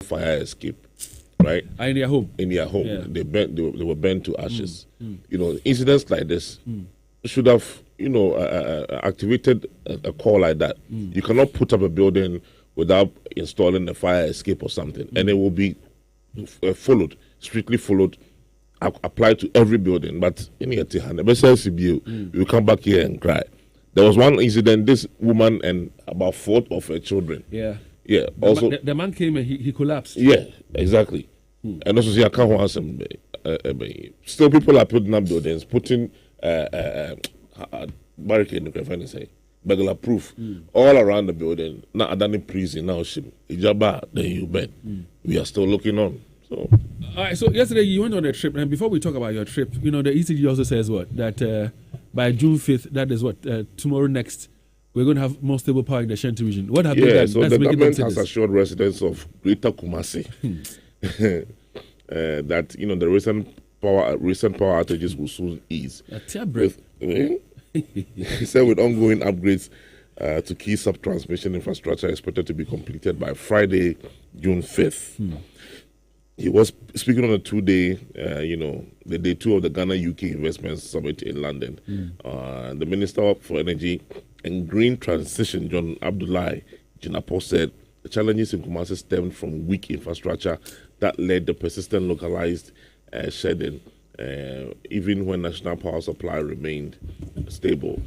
fire escape, right? In their home. In their home, Yeah. they were burnt to ashes. You know, incidents like this should have, activated a call like that. You cannot put up a building without installing a fire escape or something, and it will be followed, strictly followed, applied to every building. But in here, you come back here and cry. There was one incident. This woman and about 4 of her children. Yeah. Yeah. Also, The man came and he collapsed. yeah, exactly. And also, see, I can't want some. Still, people are putting up buildings, putting barricade. You can say burglar proof all around the building. Now, Adani prison now, Ijaba, then you bet. We are still looking on. So, All right, so yesterday you went on a trip, and before we talk about your trip, the ECG also says what? That by June 5th, that is what? Tomorrow next, we're going to have more stable power in the Shanti region. What have they done? so That's the making government them has say this. assured residents of Greater Kumasi that, the recent power outages will soon ease. A tear break. He said with ongoing upgrades to key sub-transmission infrastructure expected to be completed by Friday, June 5th. He was speaking on a 2-day, the day 2 of the Ghana-UK Investment Summit in London. The Minister for Energy and Green Transition, John Abdullahi Jinapor, said the challenges in Kumasi stemmed from weak infrastructure that led to persistent localized shedding, even when national power supply remained stable.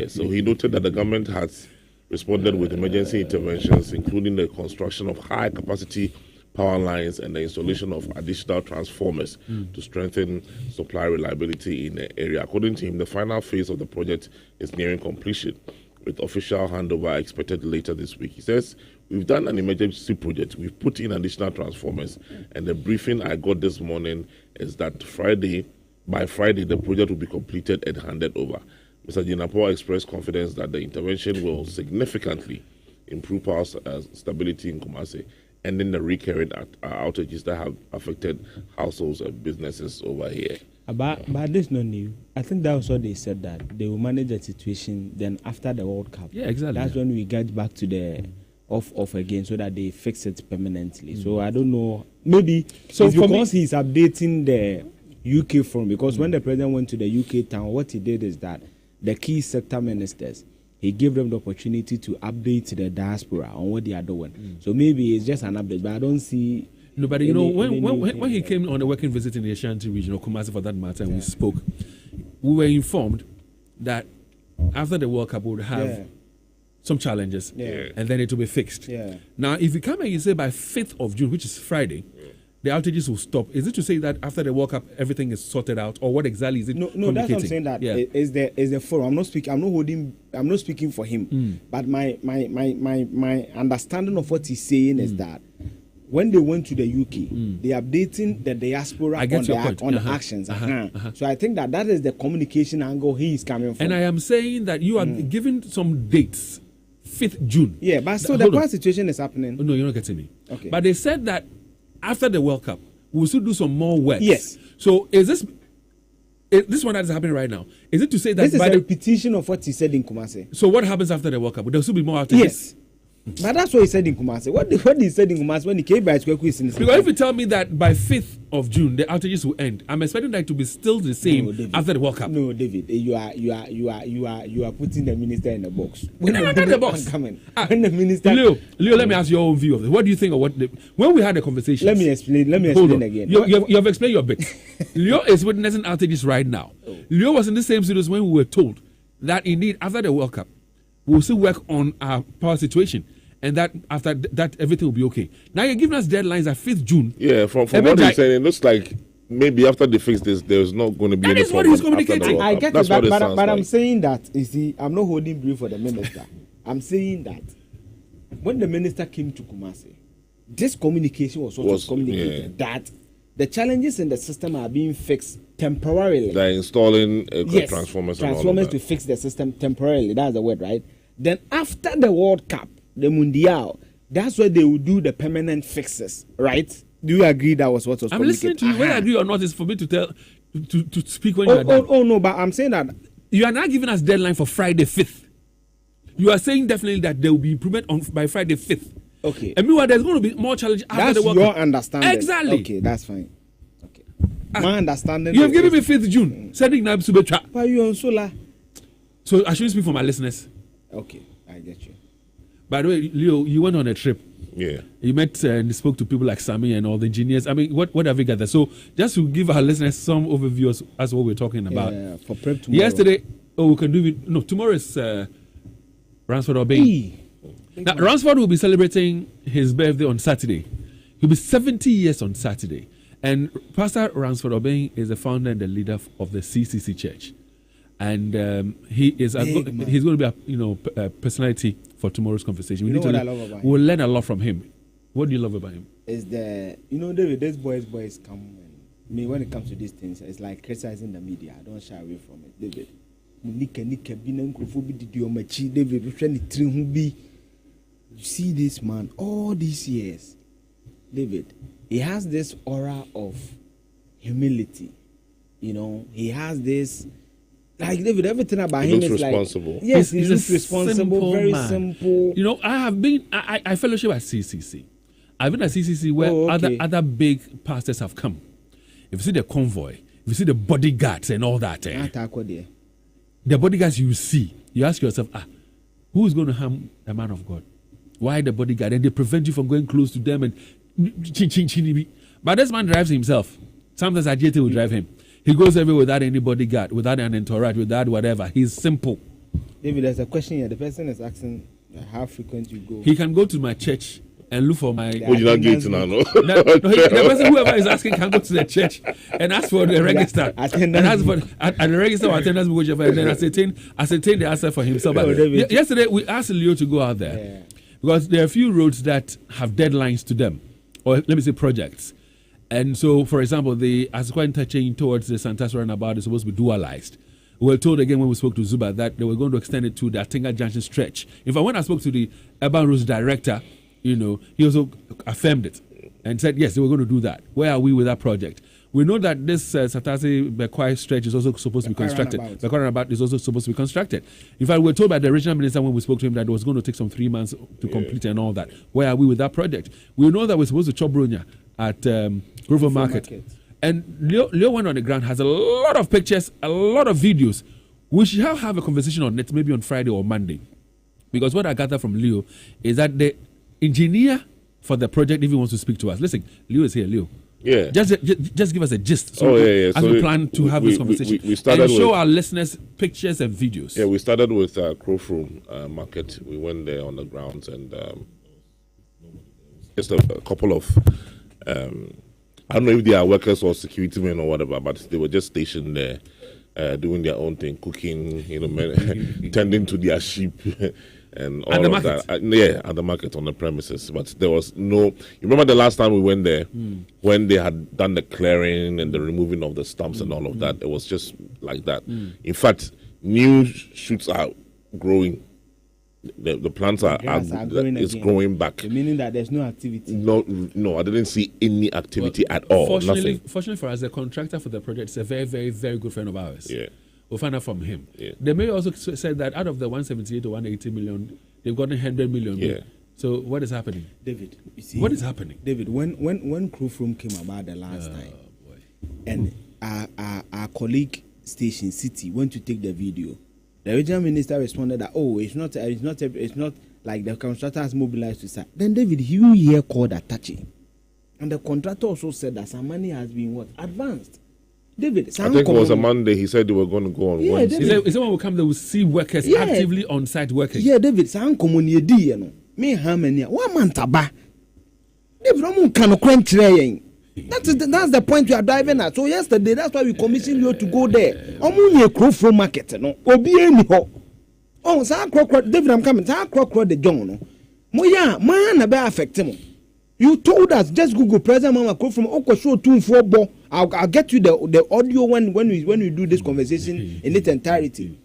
So he noted that the government has responded with emergency interventions, including the construction of high-capacity power lines and the installation of additional transformers to strengthen supply reliability in the area. According to him, the final phase of the project is nearing completion, with official handover expected later this week. He says, we've done an emergency project. We've put in additional transformers, and the briefing I got this morning is that by Friday, the project will be completed and handed over. Mr. Jinapor expressed confidence that the intervention will significantly improve power stability in Kumasi, ending the recurring outages that have affected households and businesses over here. But this is not new. I think that was what they said, that they will manage the situation then after the World Cup. Yeah, exactly. That's when we get back to the off again, so that they fix it permanently. So I don't know. Maybe so it's because he's updating the UK forum, because when the president went to the UK town, what he did is that the key sector ministers, he gave them the opportunity to update the diaspora on what they are doing. So maybe it's just an update, but I don't see. No, but when he came on a working visit in the Ashanti region, or Kumasi for that matter, and we spoke, we were informed that after the World Cup we would have some challenges, and then it will be fixed. Now, if you come and you say by 5th of June, which is Friday, the outages will stop, is it to say that after the World Cup everything is sorted out, or what exactly is it? No, that's what I'm saying. That is the forum. I'm not speaking for him. But my understanding of what he's saying is that when they went to the UK, they're updating the diaspora on the actions. So I think that is the communication angle he is coming from. And I am saying that you are giving some dates, 5th June. Yeah, but still the current situation is happening. No, you're not getting me. Okay. But they said that after the World Cup, we'll still do some more work. Yes. So is this one that is happening right now? Is it to say that this is a repetition of what he said in Kumasi? So what happens after the World Cup? Will there still be more outages? Yes. But that's what he said in Kumasi. What he said in Kumasi when he came by Kweku is in the because if you tell me that by 5th of June the outages will end, I'm expecting that to be still the same after the World Cup. No, David, you are putting the minister in the box. When not the box. When the minister, Leo, let me ask your own view of this. What do you think of when we had the conversation? Let me explain again. You have explained your bit. Leo is witnessing outages right now. Leo was in the same situation when we were told that indeed after the World Cup we'll still work on our power situation, and that after that everything will be okay. Now you're giving us deadlines at 5th June. Yeah, from what he's saying, it looks like maybe after they fix this, there's not going to be any problem. That is what he's communicating. I get it, but I'm saying that, you see, I'm not holding brief for the minister. I'm saying that when the minister came to Kumasi, this communication was communicated that the challenges in the system are being fixed temporarily. They're installing transformers to fix the system temporarily. That's the word, right? Then after the World Cup, the Mundial, that's where they will do the permanent fixes, right? Do you agree that was what was communicated? I'm listening to you. Whether I agree or not is for me to tell to speak when you are done. Oh no, but I'm saying that you are now giving us deadline for Friday 5th. You are saying definitely that there will be improvement by Friday 5th. Okay. And meanwhile, there's going to be more challenge after that's the World your Cup. understanding. Exactly. Okay, that's fine. Okay. My understanding. You have given me 5th June. Sending Nab Subetra. Why you on solar? So I shouldn't speak for my listeners. Okay, I get you. By the way, Leo, you went on a trip. Yeah. You met and spoke to people like Sammy and all the engineers. I mean, what have you gathered? So just to give our listeners some overview as what we're talking about. Yeah, for prep tomorrow. Yesterday, we can do it. No, tomorrow is Ransford Obeng. Now, Ransford will be celebrating his birthday on Saturday. He'll be 70 years on Saturday. And Pastor Ransford Obeng is the founder and the leader of the CCC Church. And he's going to be a personality for tomorrow's conversation. We'll learn a lot from him. What do you love about him? Is David, these boys come. Me, when it comes to these things, it's like criticizing the media. I don't shy away from it. David, you see this man all these years. David, he has this aura of humility. He has this. Like David, everything about him is responsible. Like, yes, he's responsible, very man. simple. I fellowship at CCC. I've been at CCC where other big pastors have come. If you see the convoy, if you see the bodyguards and all that, the bodyguards you see, you ask yourself, who is going to harm the man of God? Why the bodyguard? And they prevent you from going close to them and but this man drives himself. Sometimes Ajete will drive him. He goes everywhere without any bodyguard, without an entourage, without whatever. He's simple. David, there's a question here. The person is asking how frequent you go. He can go to my church and look for my. You're not getting now, no? The person, whoever is asking, can go to the church and ask for the register. And ask for at the register or attendance book, and then ascertain the answer for himself. But yesterday, we asked Leo to go out there because there are a few roads that have deadlines to them, or let me say projects. And so, for example, the Asukwa interchange towards the Santas roundabout is supposed to be dualized. We were told again when we spoke to Zuba that they were going to extend it to the Atinga Junction stretch. In fact, when I spoke to the urban roads director, he also affirmed it and said, yes, they were going to do that. Where are we with that project? We know that this Satasi Bekwai stretch is also supposed to be constructed. Bekwai roundabout is also supposed to be constructed. In fact, we were told by the regional minister when we spoke to him that it was going to take some 3 months to complete and all that. Where are we with that project? We know that we're supposed to chop Bronya at Grover Market. And Leo went on the ground, has a lot of pictures, a lot of videos. We should have a conversation on it maybe on Friday or Monday. Because what I gather from Leo is that the engineer for the project even wants to speak to us. Listen, Leo is here, Leo. Yeah. Just give us a gist. So as so we plan to have this conversation. We started and show our listeners pictures and videos. Yeah, we started with Crowfroom Market. We went there on the grounds and just a couple of I don't know if they are workers or security men or whatever, but they were just stationed there doing their own thing, cooking, tending to their sheep and all of that. At the market on the premises. But there was no. You remember the last time we went there when they had done the clearing and the removing of the stumps and all of that? It was just like that. In fact, new shoots are growing. The plants are growing back. Meaning that there's no activity. No, I didn't see any activity at all. Fortunately for us, the contractor for the project is a very, very, very good friend of ours. Yeah. We'll find out from him. Yeah. The mayor also said that out of the 178 to 180 million, they've gotten 100 million. Yeah. So what is happening? David, you see. What is happening? David, when Crowfroom came about the last time, and our colleague Station City went to take the video, the regional minister responded that, it's not like the contractor has mobilized to start. Then David, you here called Atachi. And the contractor also said that some money has been advanced. David, I think it was a Monday. He said they were going to go on Wednesday. He said when we come, they will see workers actively on site working. Yeah, David, some community, me how many? 1 month aba. David, I'm kind of crunch. That's the point we are driving at. So yesterday, that's why we commissioned you to go there. I'm Crowfroom Market, no. Obi anyhow. Oh, David, I'm coming. The John, no. Man, about affect him. You told us just Google President Mama Crowfroom Okosho 244. I'll get you the audio when we do this conversation in its entirety.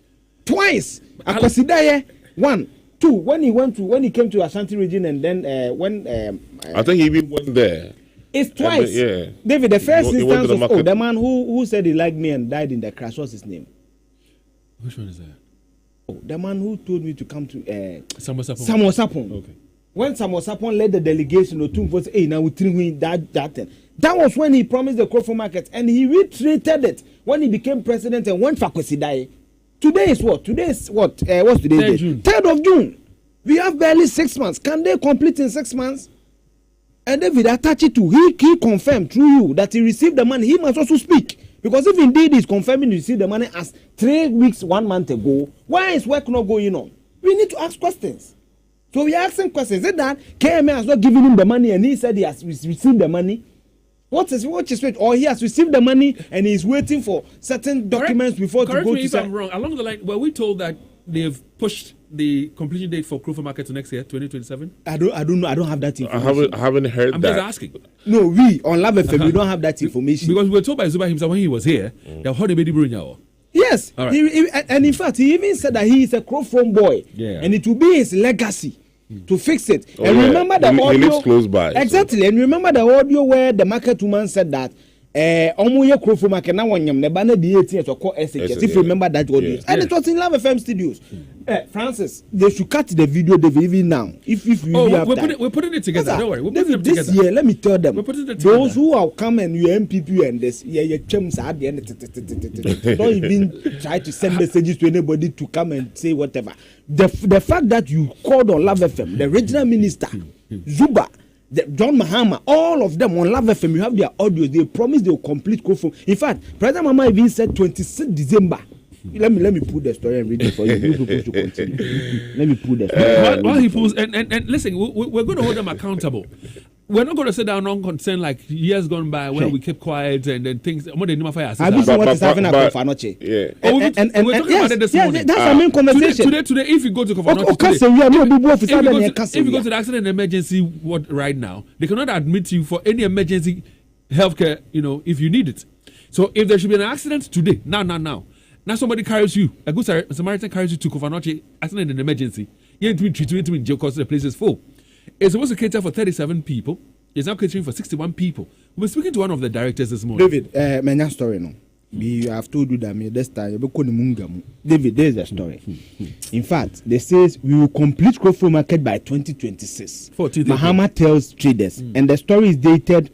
Twice. I consider 1, 2. When he came to Ashanti region and then I think he even went there. It's twice. Yeah. David, the first instance of the man who said he liked me and died in the crash. What's his name? Which one is that? The man who told me to come to Samuel Sapon. Samuel Sapon. Okay. when Samuel Sapon led the delegation, or two votes, hey, now we treat that thing. That was when he promised the Krofo Market, and he reiterated it when he became president and went for Kwesidaye. Today is what? What's today's date? 3rd of June. We have barely 6 months. Can they complete in 6 months? And David attach it to he confirmed through you that he received the money. He must also speak. Because if indeed he's confirming he received the money as 3 weeks, 1 month ago, why is work not going on? We need to ask questions. So we are asking questions. Is it that KMA has not given him the money and he said he has received the money? What is it? Or he has received the money and he is waiting for certain documents before to go to... Correct me if I'm wrong. Along the line, were we told that they've pushed the completion date for Krofo Market to next year, 2027? I don't know. I don't have that information. I haven't heard I'm that. just asking. No, we on Love FM, we don't have that information. Because we were told by Zuba himself when he was here that how they made it. Yes, right. And in fact, he even said that he is a Krofo boy, and it will be his legacy to fix it. Oh, and remember the audio. He lives close by. Exactly, and remember the audio where the market woman said that Omuye Krofo Market now one yam nebana the 18th or call SHS. If you remember that audio, and it was in Love FM studios. Francis, they should cut the video, even now. If you we're putting it together. Don't worry, we're putting it this together. Year, let me tell them. We're putting it those together. who are coming, you MPP and this, don't even try to send messages to anybody to come and say whatever. The fact that you called on Love FM, the regional minister, Zuba, John Mahama, all of them on Love FM, you have their audios. They promised they will complete Krofo. In fact, President Mama even said 26 December. Let me pull the story and read it for you. You people should continue. Let me pull the story. While he pulls, and listen, we're going to hold them accountable. We're not going to sit down on concern like years gone by where we kept quiet and then things. I've been what is happening at Kofanoche. Yeah. We're talking about it this morning. That's our main conversation. Today, if you go to Kofanoche if you go to the accident and emergency ward right now, they cannot admit you for any emergency healthcare, if you need it. So if there should be an accident today, now somebody carries you, a good Samaritan carries you to Kofanoche, accident and emergency. You need to be treated in jail because the place is full. It's supposed to cater for 37 people. It's now catering for 61 people. We were speaking to one of the directors this morning. David, my story no. I've told you that this time. David, there's a story. In fact, they says we will complete Krofo Market by 2026. Mahama tells traders, and the story is dated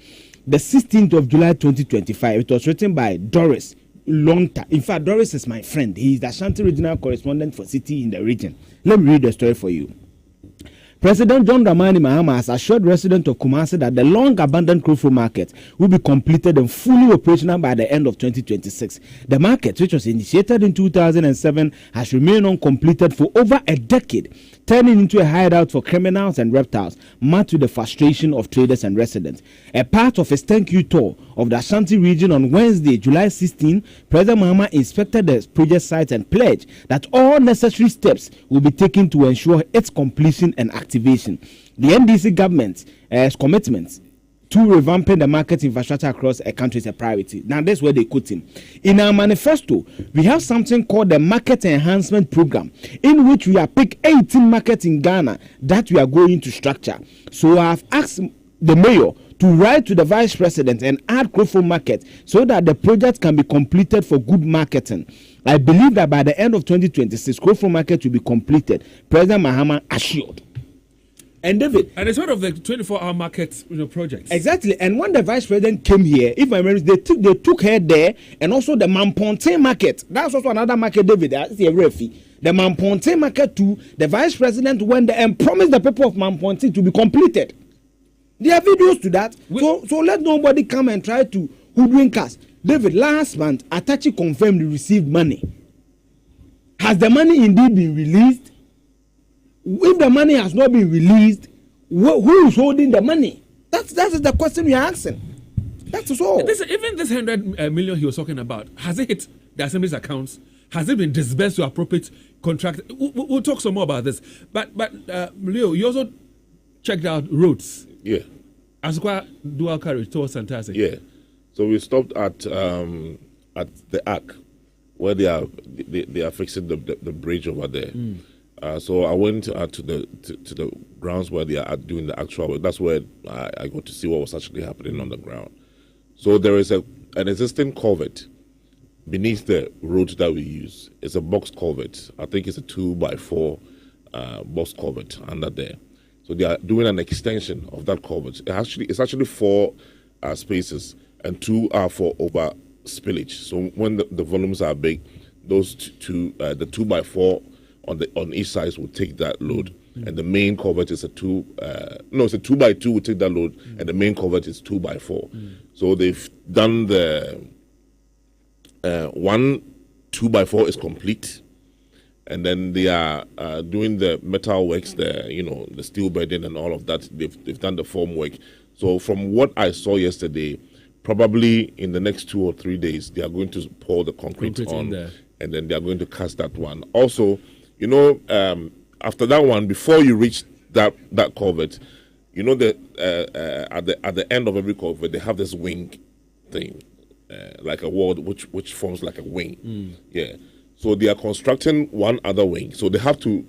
the 16th of July 2025. It was written by Doris. Long time. In fact, Doris is my friend. He is the Ashanti regional correspondent for City in the region. Let me read the story for you. President John Dramani Mahama has assured residents of Kumasi that the long-abandoned Krofo Market will be completed and fully operational by the end of 2026. The market, which was initiated in 2007, has remained uncompleted for over a decade, turning into a hideout for criminals and reptiles, marked with the frustration of traders and residents. A part of his thank you tour of the Ashanti region on Wednesday, July 16, President Mahama inspected the project site and pledged that all necessary steps will be taken to ensure its completion and activation. The NDC government's commitment to revamping the market infrastructure across a country is a priority. Now, that's where they quote him. In our manifesto, we have something called the Market Enhancement Program, in which we have picked 18 markets in Ghana that we are going to structure. So I have asked the mayor to write to the vice president and add Krofo Market so that the project can be completed for good marketing. I believe that by the end of 2026, Krofo Market will be completed. President Mahama assured. And David, and it's one of the 24-hour market projects. Exactly. And when the vice president came here, if I remember, they took her there, and also the Mamponte market. That's also another market, David. That's the refi. The Mamponte market too. The vice president went there and promised the people of Mamponte to be completed. There are videos to that. So let nobody come and try to hoodwink us. David, last month, Atachi confirmed he received money. Has the money indeed been released? If the money has not been released, who is holding the money? That is the question we are asking. That's all. Even this 100 million he was talking about, has it hit the Assembly's accounts? Has it been disbursed to appropriate contract? We'll talk some more about this. But Leo, you also checked out roads. Yeah. Asukwa dual carriage towards Santase. Yeah. So we stopped at the Arc, where they are fixing the bridge over there. So I went to the grounds where they are doing the actual work. That's where I got to see what was actually happening on the ground. So there is an existing culvert beneath the road that we use. It's a box culvert. I think it's a 2x4 box culvert under there. So they are doing an extension of that culvert. It's actually 4 spaces, and 2 are for over spillage. So when the volumes are big, those two, the 2x4 on each side will take that load. And the main culvert is it's a 2x2 will take that load, and the main culvert is 2x4. So they've done the one 2x4 is complete, and then they are doing the metal works, the steel bedding and all of that. They've done the form work. So from what I saw yesterday, probably in the next 2 or 3 days, they are going to pour the concrete on, and then they are going to cast that one. Also, after that one, before you reach that culvert, that at the end of every culvert they have this wing thing, like a wall which forms like a wing. Yeah. So they are constructing one other wing. So they have to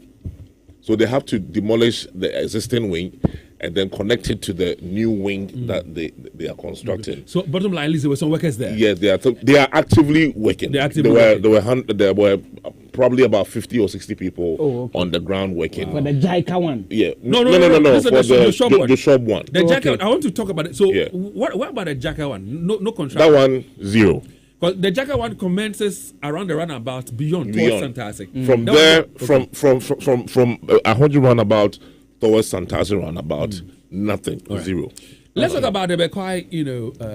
demolish the existing wing and then connect it to the new wing that they are constructing. So bottom line is there were some workers there. Yes, they are actively working. There were probably about 50 or 60 people on the ground working. For the JICA one? Yeah. No. For the shop one. The JICA, I want to talk about it. So what about the JICA one? No contract. That one, 0. Because the JICA one commences around the runabout beyond. Fantastic. From there, from 100 runabout towards Santasi roundabout, nothing, 0. Let's talk about the Bekwai,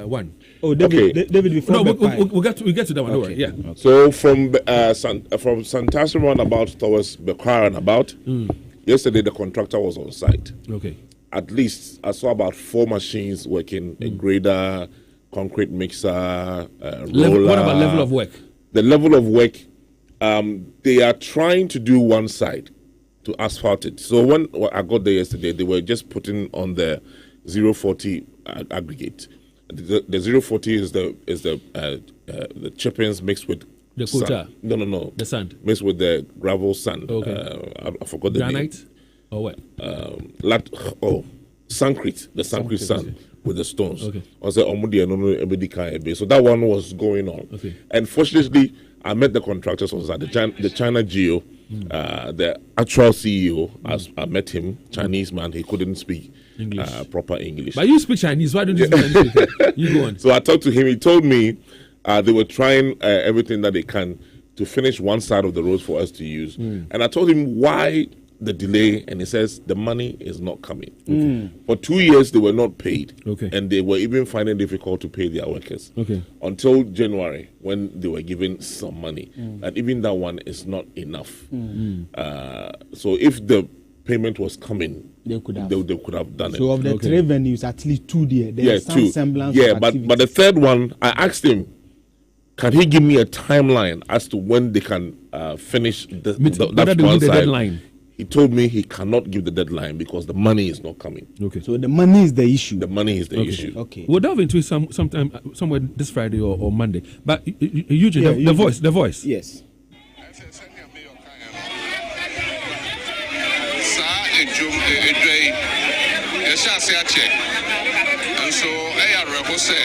one. Oh, David, before we'll get to that one. Okay. Yeah. So from Santasi roundabout towards Bekwai roundabout, yesterday the contractor was on site. Okay. At least I saw about 4 machines working: a grader, concrete mixer, roller. What about level of work? The level of work, they are trying to do one side to asphalt it. So when I got there yesterday, they were just putting on the 040 aggregate. The 040 is the chippings mixed with the quota. No. The sand mixed with the gravel sand. Okay. I forgot the granite name. Or what? Sancrete. The sancrete sand with the stones. Okay. So that one was going on. Okay. And fortunately, I met the contractors on site. The China Geo, the actual CEO, I met him, Chinese man. He couldn't speak proper English. But you speak Chinese. Why don't you speak Chinese? You go on. So I talked to him. He told me they were trying everything that they can to finish one side of the road for us to use. And I told him why the delay, and he says the money is not coming. Okay. For 2 years, they were not paid. Okay. And they were even finding it difficult to pay their workers. Okay. Until January, when they were given some money. And even that one is not enough. So if the payment was coming, they could have done it. So of the 3 venues, at least 2 there. There's some 2. semblance Yeah, of but the third one, I asked him, can he give me a timeline as to when they can finish that one side? Deadline? He told me he cannot give the deadline because the money is not coming. Okay. So the money is the issue. The money is the issue. Okay. We'll delve into it sometime somewhere this Friday or Monday. But Eugene, the voice. Yes. And so I say,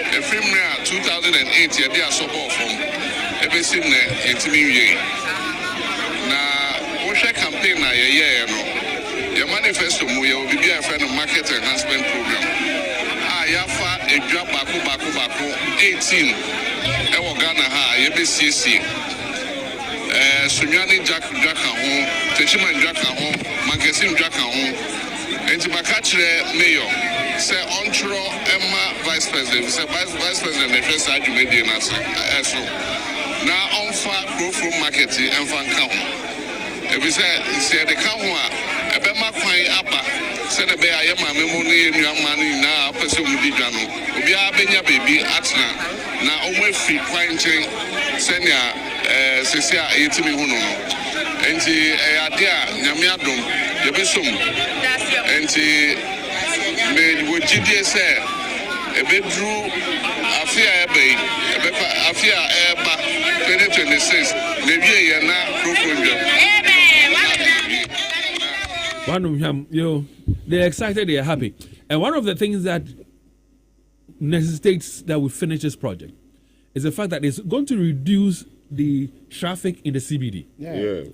a film 2008 year, they are so awful. Every single year. Campaign na your manifesto mu will be a friend of market enhancement program. Yafa a drop baku 18 Ghana ha YBCC Sunyani Jack home, Techiman Jack home, Mankesim Jack home, and Tibakachre Mayor say Ontro Emma Vice President, say Vice President the first Ajumedian so now on far growth from marketing and fan count. If we say the count, a bit more fine upper, said a bear, I am a memory in your money now, pursue Mudijano. We are Benya baby, Atna. Now, only free fine chain, Senya, Cecia, 80 Huno. And the idea, Yamiadum, Yabisum, and the would GDS say, a bit drew a fear bay, a fear air 2026, maybe you're not proof. One of them, they're excited, they're happy. And one of the things that necessitates that we finish this project is the fact that it's going to reduce the traffic in the CBD. Yeah.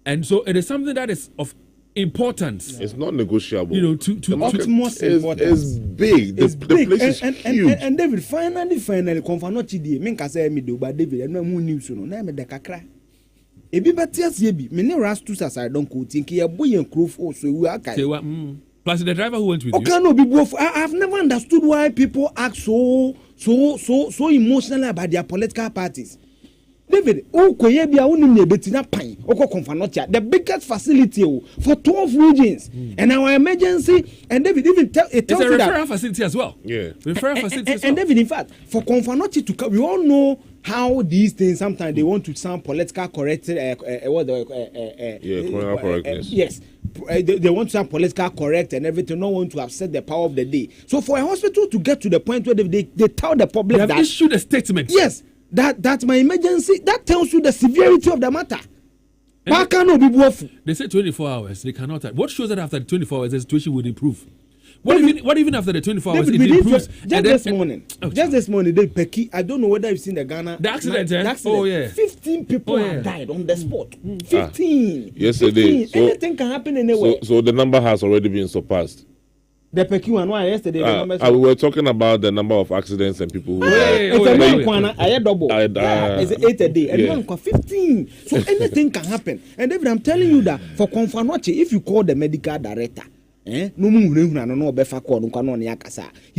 And so it is something that is of importance. It's not negotiable. You know, to utmost importance. It's big. The place is huge. And David, finally, Confanochi di. Minka say me do, but David, no more news. No, na me de kakra. Ebi batias yebi. Me ne rastus as I don't quote. Think ye boy and crew for so we are kind. Plus the driver who went with you. Okay, no, I've never understood why people act so emotionally about their political parties. David, the biggest facility for 12 regions and our emergency, and David even tells you that it's a referral facility as well. Yeah, referral facility as well. And David, in fact, for Confanochi to come, we all know how these things sometimes they want to sound political corrected. Political correctness. Yes. They want to sound political correct and everything, not want to upset the power of the day. So for a hospital to get to the point where they tell the public they have issued a statement. Yes, that's my emergency. That tells you the severity of the matter. They say 24 hours. They cannot. What shows that after the 24 hours the situation would improve? What even after the 24 hours it improves? This morning, they Pecky. I don't know whether you've seen the Ghana. The accident. The accident. Oh yeah. 15 people have died on the spot. 15. Yesterday. 15. So, anything can happen anywhere. So the number has already been surpassed. The Pecky one yesterday. We were talking about the number of accidents and people who. It's double. It's 8 a day. And 15. So anything can happen. And David, I'm telling you that for Confanochi, if you call the medical director. He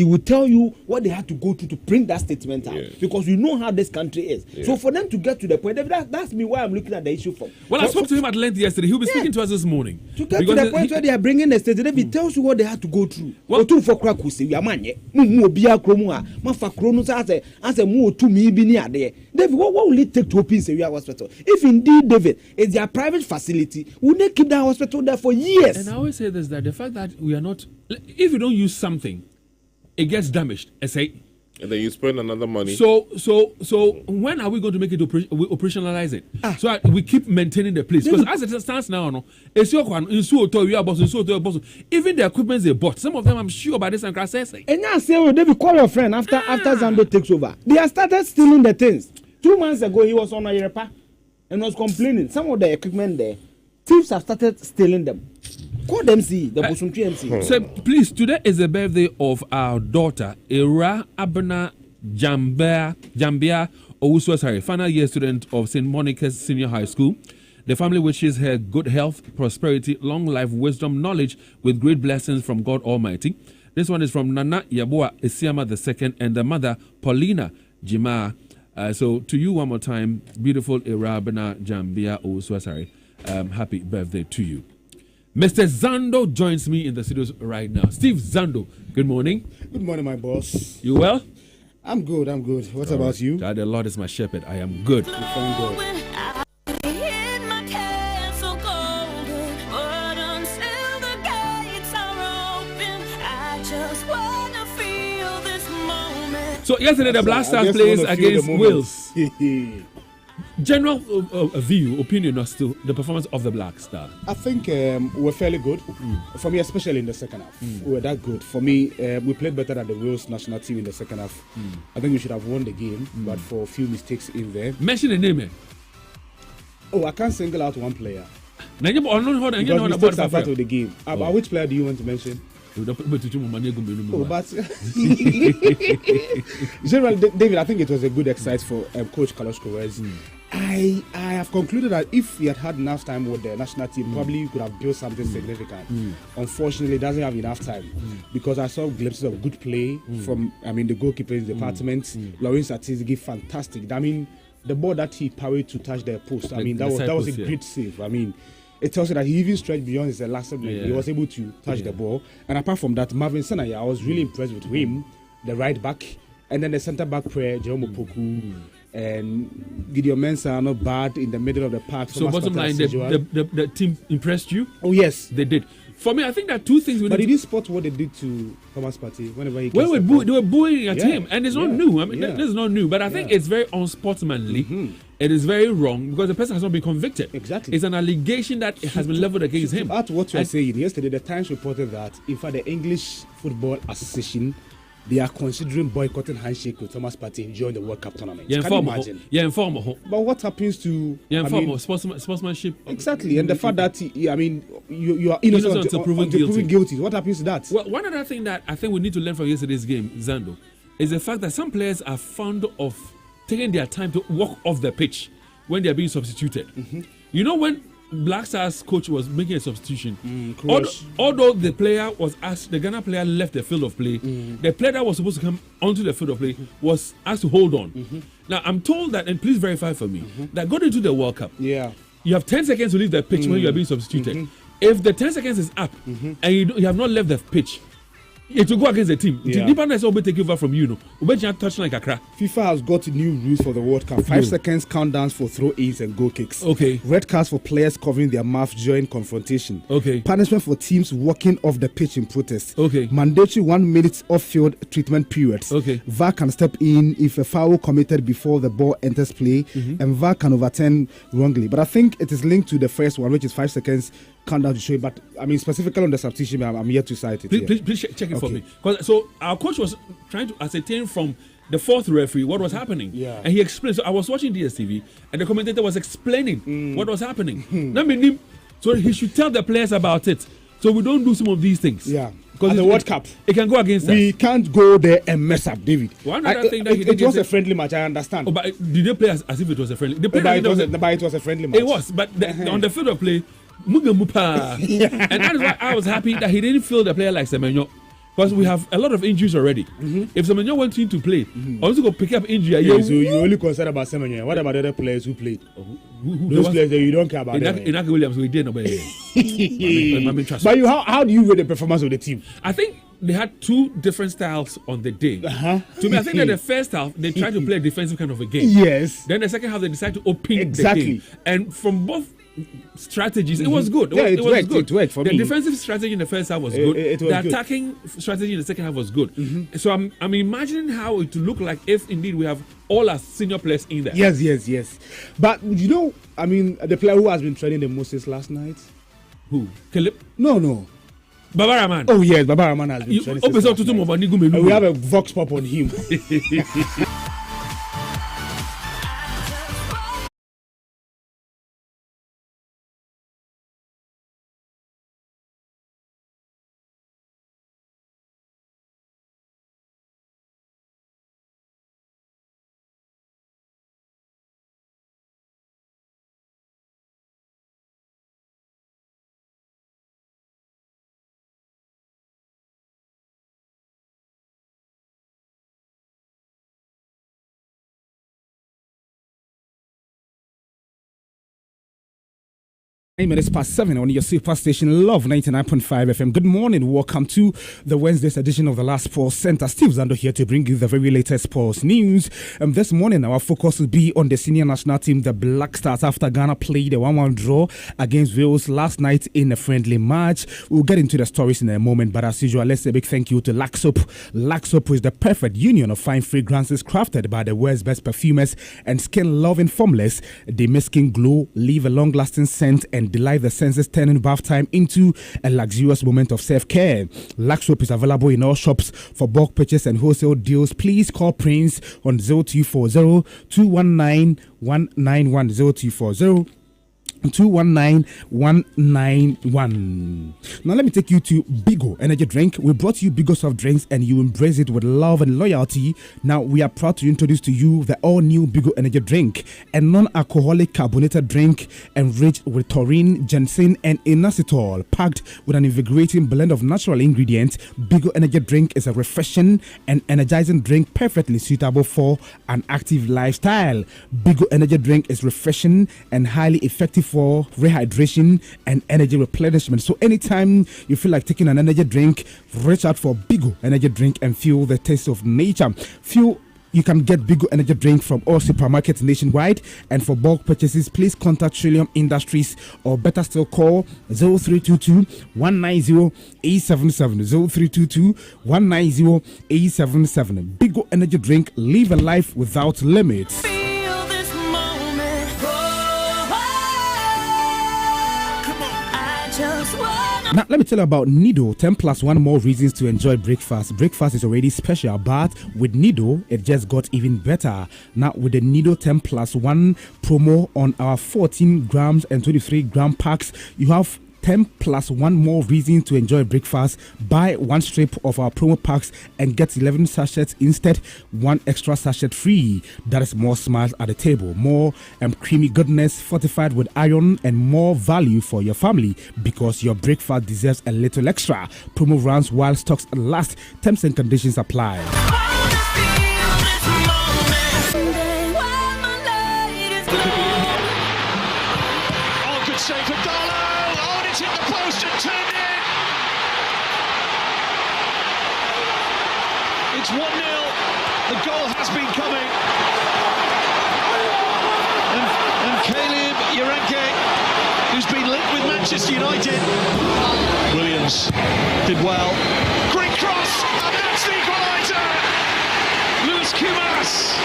will tell you what they had to go through to print that statement out because you know how this country is. So for them to get to the point, that's me why I'm looking at the issue from. Well, I spoke to him at length yesterday. He'll be speaking to us this morning. To get to the point where they are bringing the statement, he tells you what they had to go through. Well, to for Krakusi, David, what will it take to open Seria Hospital? If indeed, David, it's their private facility, would they keep that hospital there for years? And I always say this, that the fact that we are not, if you don't use something, it gets damaged. I say, and then you spend another money. So when are we going to make it operationalize it? So that we keep maintaining the place? Because as it stands now, no, it's your one. Even the equipment they bought, some of them I'm sure by this and class say. And now say, David, call your friend after Zando takes over. They have started stealing the things. 2 months ago, he was on a Yerepa and was complaining. Some of the equipment there, thieves have started stealing them. Call them see the Bosumtri MC. So please, today is the birthday of our daughter, Era Abena Jambia Owusu, final year student of St. Monica's Senior High School. The family wishes her good health, prosperity, long life, wisdom, knowledge, with great blessings from God Almighty. This one is from Nana Yabua Isiama II and the mother, Paulina Jima. So to you one more time, beautiful Era Abena Jambia Owusu, happy birthday to you. Mr. Zando joins me in the studios right now. Steve Zando, good morning. Good morning, my boss. You well? I'm good. What about you? God, the Lord is my shepherd. I am good. Thank God. So yesterday the Black Stars plays against Wales. General opinion as to the performance of the Black Stars. I think we're fairly good. For me, especially in the second half. We were that good. For me, we played better than the Wales national team in the second half. I think we should have won the game, but for a few mistakes in there. Mention the name. I can't single out one player. Because mistakes are part of the game. About which player do you want to mention? But General David, I think it was a good exercise for Coach Carlos Queiroz. I have concluded that if he had enough time with the national team, probably he could have built something significant. Unfortunately, he doesn't have enough time because I saw glimpses of good play from the goalkeeping department. Lawrence Atizigi, fantastic. I mean, the ball that he parried to touch the post. That was a great save. It tells you that he even stretched beyond his elastic leg. He was able to touch the ball. And apart from that, Marvin Sanaya, I was really impressed with him, the right back, and then the centre back player, Jerome Opoku, and Gideon Mensah are not bad in the middle of the park. So bottom line, the team impressed you? Oh yes, they did. For me, I think that two things. But did you spot what they did to Thomas Partey whenever he? Well, they were booing at him, and it's not new. This is not new, but I think it's very unsportsmanly. It is very wrong because the person has not been convicted. Exactly, it's an allegation that has been leveled against him. To add to what you are saying, yesterday the Times reported that in fact the English Football Association they are considering boycotting handshake with Thomas Partey during the World Cup tournament. Can you imagine? But what happens to sportsmanship? Exactly, and the fact that you are innocent until proven guilty. What happens to that? Well, one other thing that I think we need to learn from yesterday's game, Zando, is the fact that some players are fond of taking their time to walk off the pitch when they are being substituted. Mm-hmm. You know, when Black Stars coach was making a substitution, although the player was asked, the Ghana player left the field of play, the player that was supposed to come onto the field of play was asked to hold on. Now, I'm told that, and please verify for me, that going into the World Cup, you have 10 seconds to leave the pitch when you are being substituted. If the 10 seconds is up and you have not left the pitch, it will go against the team. The Nippon will take over from you. FIFA has got new rules for the World Cup. 5 seconds countdowns for throw-ins and goal kicks. Okay. Red cards for players covering their mouth during confrontation. Okay. Punishment for teams walking off the pitch in protest. Okay. Mandatory 1 minute off-field treatment periods. Okay. VAR can step in if a foul committed before the ball enters play, and VAR can overturn wrongly. But I think it is linked to the first one, which is 5 seconds countdown to show it. But I mean, specifically on the substitution, I'm yet to cite it. Please check it for me. So our coach was trying to ascertain from the fourth referee what was happening. And he explained. So I was watching DSTV, and the commentator was explaining what was happening. So he should tell the players about it, so we don't do some of these things. Because the World Cup, it can go against us. We can't go there and mess up, David. One other thing that it was a friendly match, I understand. But did they play as if it was a friendly? But it was a friendly match. It was, but on the field of play, and that is why I was happy that he didn't feel the player like Semenyo. Because we have a lot of injuries already. If Semenyo went in to play, also go pick up injury. So you only concerned about Semenyo. What about the other players who played? Those players that you don't care about. Inaki Williams, we didn't. But how do you rate the performance of the team? I think they had two different styles on the day. To me, I think that the first half they tried to play a defensive kind of a game. Yes. Then the second half they decided to open the game. And from both strategies, it was good. It worked for me. The defensive strategy in the first half was good. The attacking strategy in the second half was good. So I'm imagining how it would look like if indeed we have all our senior players in there. Yes. But you know, I mean, the player who has been training the most since last night. Who? Caleb? No. Baba Rahman. Oh yes, Baba Rahman has been training since last night. We have a vox pop on him. Minutes past 7 on your super station, Love 99.5 FM. Good morning. Welcome to the Wednesday's edition of the Last Sports Center. Steve Zando here to bring you the very latest sports news. This morning, our focus will be on the senior national team, the Black Stars, after Ghana played a 1-1 draw against Wales last night in a friendly match. We'll get into the stories in a moment, but as usual, let's say a big thank you to Laxop. Laxop is the perfect union of fine fragrances crafted by the world's best perfumers and skin-loving formulas. They make skin glow, leave a long-lasting scent, and delight the senses, turning bath time into a luxurious moment of self-care. Lux Soap is available in all shops. For bulk purchase and wholesale deals, please call Prince on 0240 219 191 0240 219191. Now let me take you to Bigo Energy Drink. We brought you Bigo soft drinks and you embrace it with love and loyalty. Now we are proud to introduce to you the all-new Bigo Energy Drink, a non-alcoholic carbonated drink enriched with taurine, ginseng and inositol, packed with an invigorating blend of natural ingredients. Bigo Energy Drink is a refreshing and energizing drink perfectly suitable for an active lifestyle. Bigo Energy Drink is refreshing and highly effective for rehydration and energy replenishment. So anytime you feel like taking an energy drink, reach out for Bigo Energy Drink and feel the taste of nature. You can get Bigo Energy Drink from all supermarkets nationwide, and for bulk purchases, please contact Trillium Industries or better still call 0322 190 877 0322 190 877. Bigo Energy Drink, live a life without limits. Just want Now, let me tell you about Nido. 10 plus 1 more reasons to enjoy breakfast. Breakfast is already special, but with Nido, it just got even better. Now, with the Nido 10 plus 1 promo on our 14 grams and 23 gram packs, you have 10 plus 1 more reasons to enjoy breakfast. Buy 1 strip of our promo packs and get 11 sachets instead, 1 extra sachet free. That is more smiles at the table, more creamy goodness fortified with iron, and more value for your family, because your breakfast deserves a little extra. Promo runs while stocks last. Terms and conditions apply. Oh, good save for Darlow. Hit the post and turned in. It's 1-0. The goal has been coming. And Caleb Yarenke, who's been linked with Manchester United. Williams did well. Great cross, and that's the equaliser. Luis Kumas.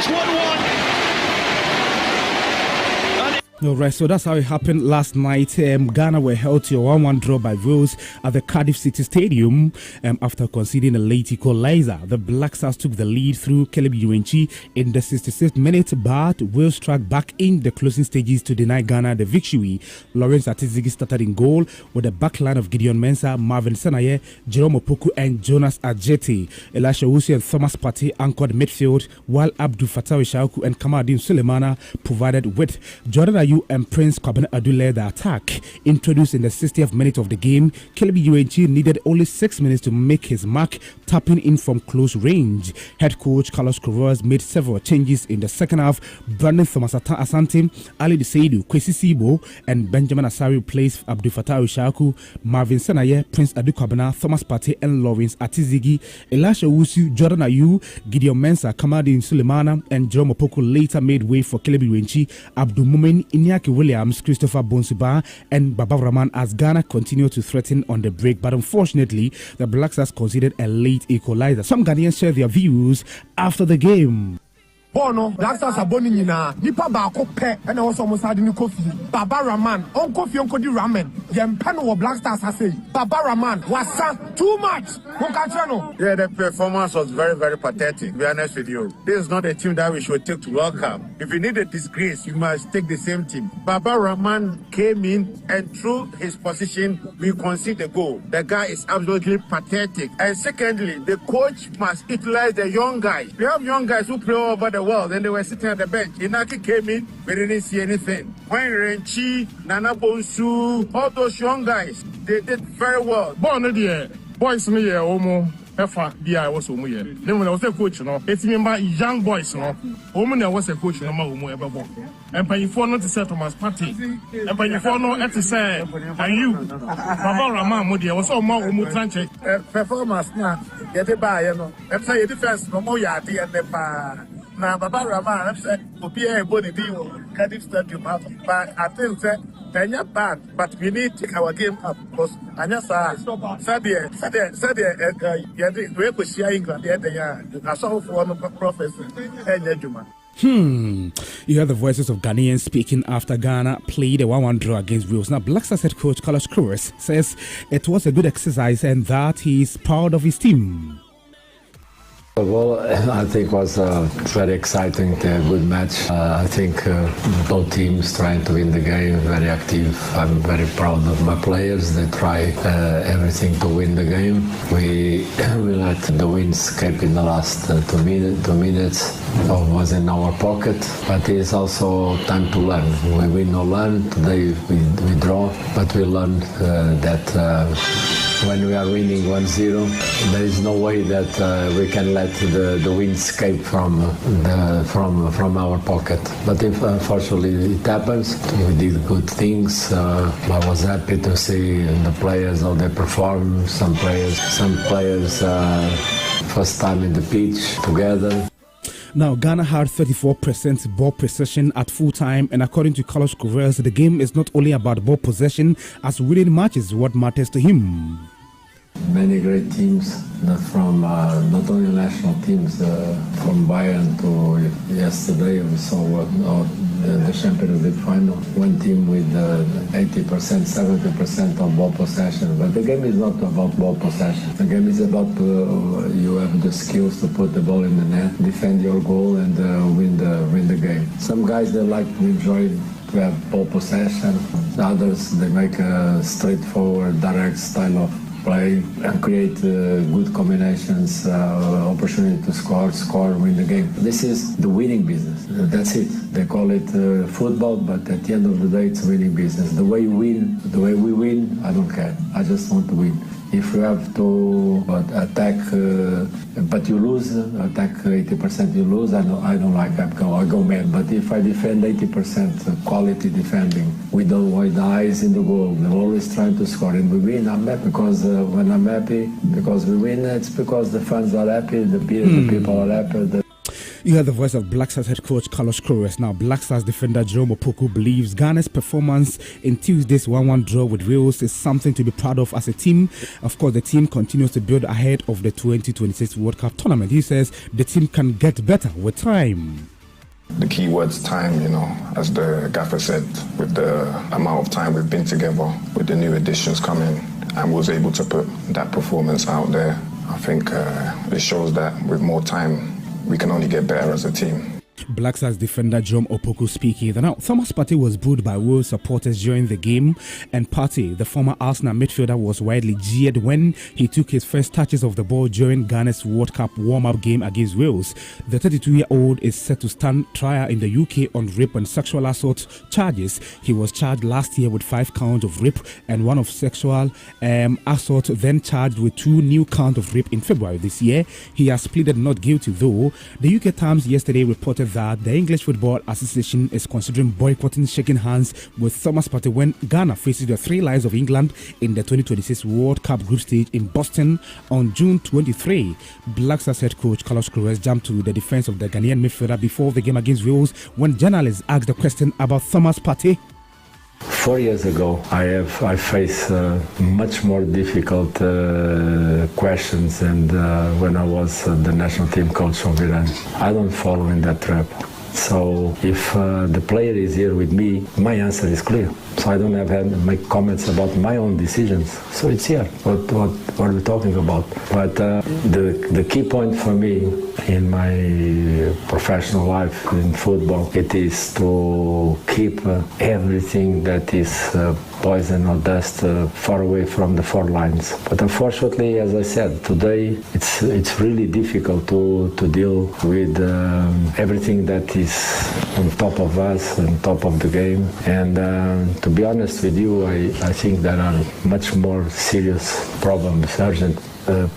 It's 1-1. All right, so that's how it happened last night. Ghana were held to a 1-1 draw by Wales at the Cardiff City Stadium after conceding a late equalizer. The Black Stars took the lead through Caleb Yarenke in the 66th minute, but Wales struck back in the closing stages to deny Ghana the victory. Lawrence Atizigi started in goal with a backline of Gideon Mensah, Marvin Senaye, Jerome Opoku and Jonas Ajeti. Elisha Owusu and Thomas Partey anchored midfield, while Abdul Fattah Shauku and Kamaldeen Sulemana provided width. Jordan Ayew and Prince Kwabena Adu led the attack. Introduced in the 60th minute of the game, Caleb Yarenke needed only 6 minutes to make his mark, tapping in from close range. Head coach Carlos Queiroz made several changes in the second half. Brandon Thomas Asante, Ali Seidu, Kwesi Sibo, and Benjamin Asare replaced Abdul Fattah Shauku, Marvin Senaye, Prince Adu Kwabena, Thomas Partey, and Lawrence Atizigi. Elisha Owusu, Jordan Ayew, Gideon Mensah, Kamaldeen Sulemana, and Jerome Opoku later made way for Caleb Yarenke, Abdul Mumin, Iñaki Williams, Christopher Bonsuba, and Baba Rahman as Ghana continued to threaten on the break. But unfortunately, the Black Stars conceded a late equalizer. Some Ghanaians share their views after the game. Bono, Black Stars are born in Nipa Bako Pe, and also Mosadini Kofi. Baba Rahman, on Kofi on Kodi Ramen. Yempano Black Stars has said, Baba Rahman was too much. Yeah, the performance was very, very pathetic, to be honest with you. This is not a team that we should take to World Cup. If you need a disgrace, you must take the same team. Baba Rahman came in, and through his position, we concede the goal. The guy is absolutely pathetic. And secondly, the coach must utilize the young guys. We have young guys who play all over the world, and they were sitting at the bench. Inaki came in, we didn't see anything. When Renchi, Nana Bonsu, all those young guys, they did very well. Boys, me, Omo. Efa BI was Omo. Then when I was a coach, it's me by young boys, Omo was a coach, no more ever. And pay for not to say Thomas Partey. And pay for not to say, are you? Baba Rahman, Modi, was all more Omo Tranche. Performance now, get it by, I'm saying defense, no more Yati and the bar. Now, Baba Rahman, I'm saying, Popia and Bonnie Dio, Cardiff Stadium, but I think that they're not bad, but we need to take our game up because I just said, we could see England the other year. I saw one of the professors, You heard the voices of Ghanaians speaking after Ghana played a 1-1 draw against Wales. Now, Black Stars head coach Carlos Queiroz says it was a good exercise and that he is proud of his team. Well, I think it was a very exciting, good match. I think both teams trying to win the game, very active. I'm very proud of my players. They try everything to win the game. We let the win escape in the last 2 minutes. It was in our pocket, but it's also time to learn. We win or learn. Today we draw, but we learned that when we are winning 1-0, there is no way that we can let the win escape from our pocket. But if unfortunately it happens, we did good things. I was happy to see the players how they perform. Some players first time in the pitch together. Now, Ghana had 34% ball possession at full time, and according to Carlos Queiroz, the game is not only about ball possession, as winning matches what matters to him. Many great teams, from not only national teams, from Bayern to yesterday, we saw the Champions League final. One team with 80%, 70% of ball possession. But the game is not about ball possession. The game is about you have the skills to put the ball in the net, defend your goal, and win the game. Some guys, they like to enjoy to have ball possession. Others, they make a straightforward, direct style of play and create good combinations, opportunity to score, win the game. This is the winning business. That's it. They call it football, but at the end of the day, it's winning business. The way we win, I don't care. I just want to win. If you have to attack, but you lose, attack 80%, you lose, I don't like that. I go mad. But if I defend 80%, quality defending, with the eyes in the goal, we're always trying to score, and we win. I'm happy because when I'm happy, because we win, it's because the fans are happy, the people are happy. You heard the voice of Black Stars head coach Carlos Queiroz. Now, Black Stars defender Jerome Opoku believes Ghana's performance in Tuesday's 1-1 draw with Wales is something to be proud of as a team. Of course, the team continues to build ahead of the 2026 World Cup tournament. He says the team can get better with time. The key word's time, as the gaffer said, with the amount of time we've been together, with the new additions coming, and was able to put that performance out there. I think it shows that with more time, we can only get better as a team. Black Stars defender Jerome Opoku speaking. Now, Thomas Partey was booed by Wales supporters during the game, and Partey, the former Arsenal midfielder, was widely jeered when he took his first touches of the ball during Ghana's World Cup warm-up game against Wales. The 32-year-old is set to stand trial in the UK on rape and sexual assault charges. He was charged last year with 5 counts of rape and 1 of sexual assault, then charged with 2 new counts of rape in February this year. He has pleaded not guilty, though. The UK Times yesterday reported that the English Football Association is considering boycotting shaking hands with Thomas Partey when Ghana faces the Three Lions of England in the 2026 World Cup group stage in Boston on June 23. Black Stars head coach Carlos Queiroz jumped to the defense of the Ghanaian midfielder before the game against Wales when journalists asked a question about Thomas Partey. 4 years ago, I faced much more difficult questions, and when I was the national team coach of Iran, I don't fall in that trap. So if the player is here with me, my answer is clear. So I don't have to make comments about my own decisions. So it's here. What are we talking about? But the key point for me in my professional life in football, it is to keep everything that is poison or dust far away from the 4 lines. But unfortunately, as I said, today it's really difficult to deal with everything that is on top of us, on top of the game. And to be honest with you, I think there are much more serious problems, urgent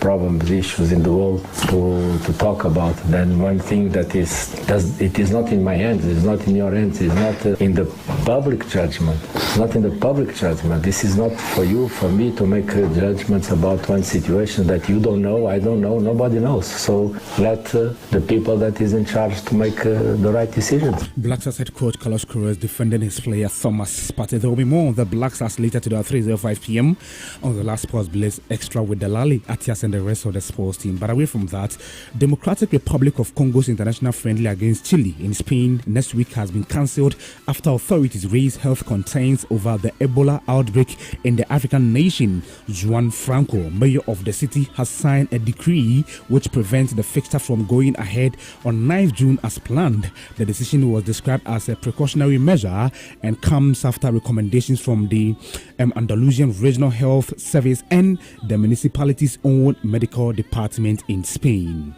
problems, issues in the world to talk about than one thing that it is not in my hands, it's not in your hands, it's not in the public judgment. It's not in the public judgment. This is not for you, for me to make judgments about one situation that you don't know, I don't know, nobody knows. So let the people that is in charge to make the right decisions. Black Stars head coach Carlos Queiroz defending his player Thomas Partey. There will be more on the Black Stars later today at 3:05 p.m. on the Last Sports Blaze Extra with Delali, Atias and the rest of the sports team. But away from that, Democratic Republic of Congo's international friendly against Chile in Spain next week has been cancelled after authorities raised health concerns over the Ebola outbreak in the African nation. Juan Franco, mayor of the city, has signed a decree which prevents the fixture from going ahead on 9th June as planned. The decision was described as a precautionary measure and comes after recommendations from the Andalusian Regional Health Service and the municipality's own medical department in Spain.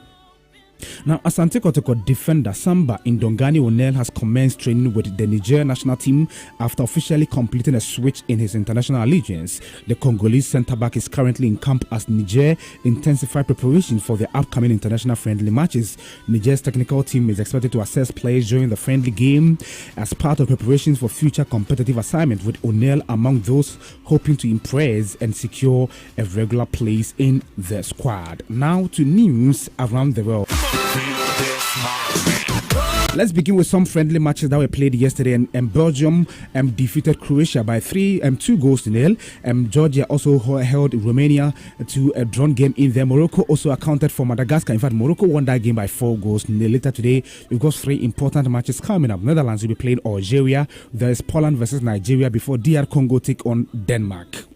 Now, Asante Kotoko defender Samba Ndongani Onel has commenced training with the Niger national team after officially completing a switch in his international allegiance. The Congolese centre-back is currently in camp as Niger intensifies preparation for the upcoming international friendly matches. Niger's technical team is expected to assess players during the friendly game as part of preparations for future competitive assignment, with Onel among those hoping to impress and secure a regular place in the squad. Now to news around the world. Let's begin with some friendly matches that were played yesterday, and Belgium defeated Croatia by 2 goals to nil. Georgia also held Romania to a drawn game in there. Morocco also accounted for Madagascar. In fact, Morocco won that game by 4 goals to nil. Later today, we've got 3 important matches coming up. Netherlands will be playing Algeria. There is Poland versus Nigeria before DR Congo take on Denmark.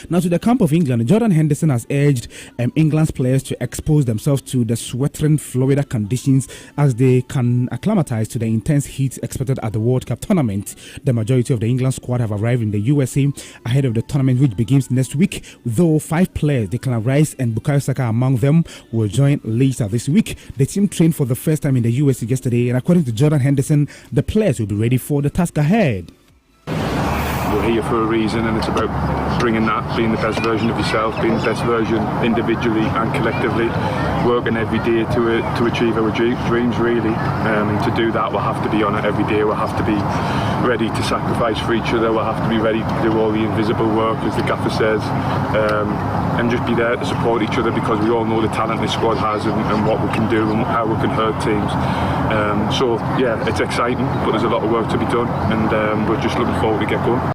Now to the camp of England, Jordan Henderson has urged England's players to expose themselves to the sweltering Florida conditions as they can acclimatize to the intense heat expected at the World Cup tournament. The majority of the England squad have arrived in the USA ahead of the tournament, which begins next week, though 5 players, Declan Rice and Bukayo Saka among them, will join later this week. The team trained for the first time in the USA yesterday, and according to Jordan Henderson, the players will be ready for the task ahead. We're here for a reason, and it's about bringing that, being the best version of yourself, being the best version individually and collectively, working every day to achieve our dreams really. And to do that, we'll have to be on it every day. We'll have to be ready to sacrifice for each other. We'll have to be ready to do all the invisible work, as the gaffer says, and just be there to support each other, because we all know the talent this squad has and what we can do and how we can hurt teams. So yeah, it's exciting, but there's a lot of work to be done, and we're just looking forward to get going.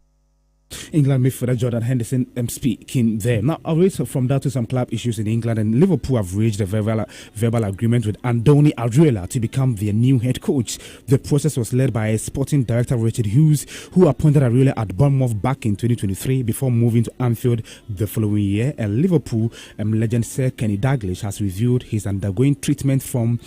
England midfielder Jordan Henderson speaking there. Now, I'll read from that to some club issues in England, and Liverpool have reached a verbal agreement with Andoni Iraola to become their new head coach. The process was led by sporting director Richard Hughes, who appointed Iraola at Bournemouth back in 2023 before moving to Anfield the following year. And Liverpool legend Sir Kenny Dalglish has revealed he's undergoing treatment from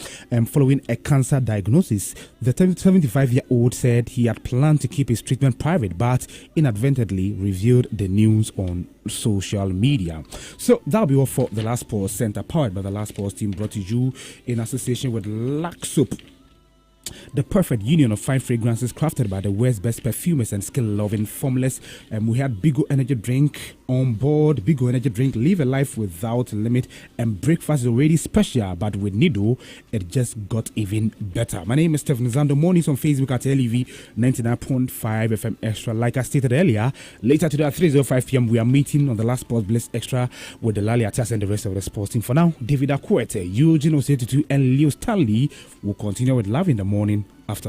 following a cancer diagnosis. The 75-year-old said he had planned to keep his treatment private, but inadvertently revealed the news on social media. So that'll be all for The Last Pause Center, powered by The Last Pause team, brought to you in association with Lux Soap, the perfect union of fine fragrances crafted by the world's best perfumers and skill-loving formulas. We had Bigo Energy Drink on board. Bigo Energy Drink, live a life without limit, and breakfast is already special, but with Nido, it just got even better. My name is Stephen Zando. Mornings on Facebook at LEV 99.5 FM Extra. Like I stated earlier, later today at 3:05 p.m. we are meeting on The Last Pause Bliss Extra with the Lali Atas and the rest of the sports team. For now, David Akwete, Eugene Osetutu, and Leo Stanley will continue with Love in the Morning after.